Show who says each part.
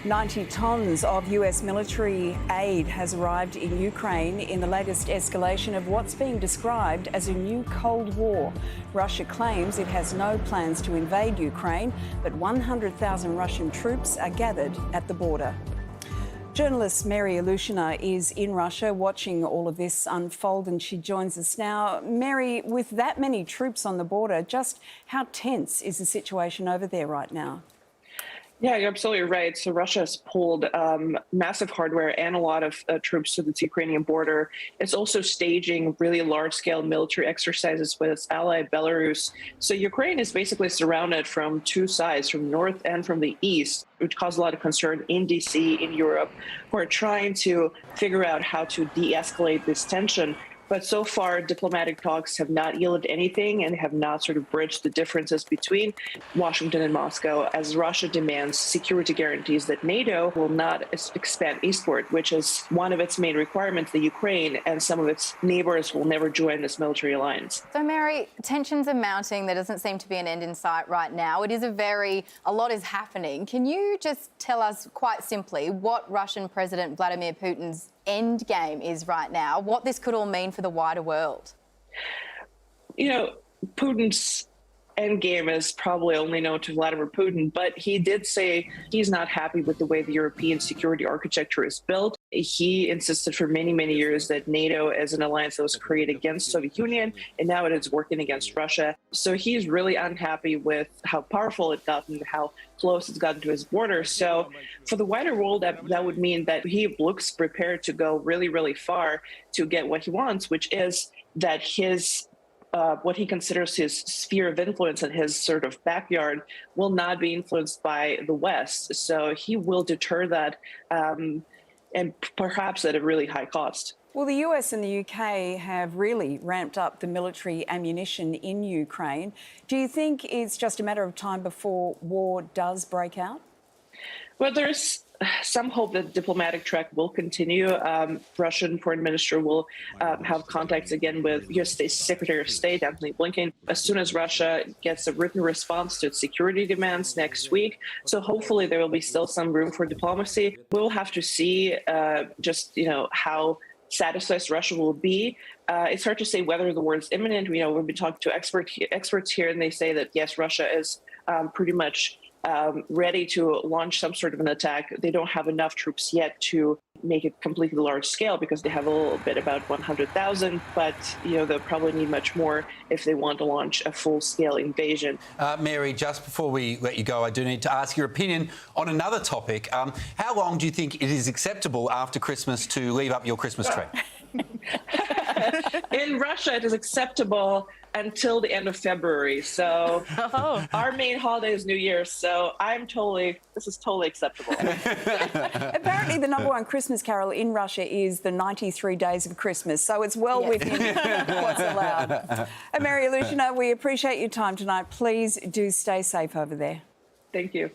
Speaker 1: 90 tonnes of US military aid has arrived in Ukraine in the latest escalation of what's being described as a new Cold War. Russia claims it has no plans to invade Ukraine, but 100,000 Russian troops are gathered at the border. Journalist Mary Alushina is in Russia watching all of this unfold, and she joins us now. Mary, with that many troops on the border, just how tense is the situation over there right now?
Speaker 2: Yeah, you're absolutely right. So Russia has pulled massive hardware and a lot of troops to the Ukrainian border. It's also staging really large-scale military exercises with its ally Belarus. So Ukraine is basically surrounded from two sides, from the north and from the east, which caused a lot of concern in DC, in Europe, who are trying to figure out how to de-escalate this tension. But so far, diplomatic talks have not yielded anything and have not sort of bridged the differences between Washington and Moscow, as Russia demands security guarantees that NATO will not expand eastward, which is one of its main requirements. The Ukraine and some of its neighbors will never join this military alliance.
Speaker 3: So, Mary, tensions are mounting. There doesn't seem to be an end in sight right now. It is a lot is happening. Can you just tell us quite simply what Russian President Vladimir Putin's end game is right now, what this could all mean for the wider world?
Speaker 2: You know, Putin's end game is probably only known to Vladimir Putin, but he did say he's not happy with the way the European security architecture is built. He insisted for many, many years that NATO is an alliance that was created against the Soviet Union, and now it is working against Russia. So he's really unhappy with how powerful it's gotten, how close it's gotten to his border. So for the wider world, that would mean that he looks prepared to go really, really far to get what he wants, which is that his what he considers his sphere of influence and his sort of backyard will not be influenced by the West. So he will deter that, and perhaps at a really high cost.
Speaker 1: Well, the US and the UK have really ramped up the military ammunition in Ukraine. Do you think it's just a matter of time before war does break out?
Speaker 2: Well, there's some hope that the diplomatic track will continue. Russian foreign minister will have contacts again with U.S. Secretary of State Antony Blinken as soon as Russia gets a written response to its security demands next week. So hopefully there will be still some room for diplomacy. We will have to see how satisfied Russia will be. It's hard to say whether the war is imminent. We've been talking to experts here, and they say that yes, Russia is pretty much ready to launch some sort of an attack. They don't have enough troops yet to make it completely large scale because they have a little bit about 100,000, but they'll probably need much more if they want to launch a full-scale invasion.
Speaker 4: Mary, just before we let you go, I do need to ask your opinion on another topic. How long do you think it is acceptable after Christmas to leave up your Christmas tree?
Speaker 2: In Russia, it is acceptable until the end of February. So our main holiday is New Year's. So this is totally acceptable.
Speaker 1: Apparently, the number one Christmas carol in Russia is the 93 Days of Christmas. So it's well within what's allowed. Mary Alushina, we appreciate your time tonight. Please do stay safe over there.
Speaker 2: Thank you.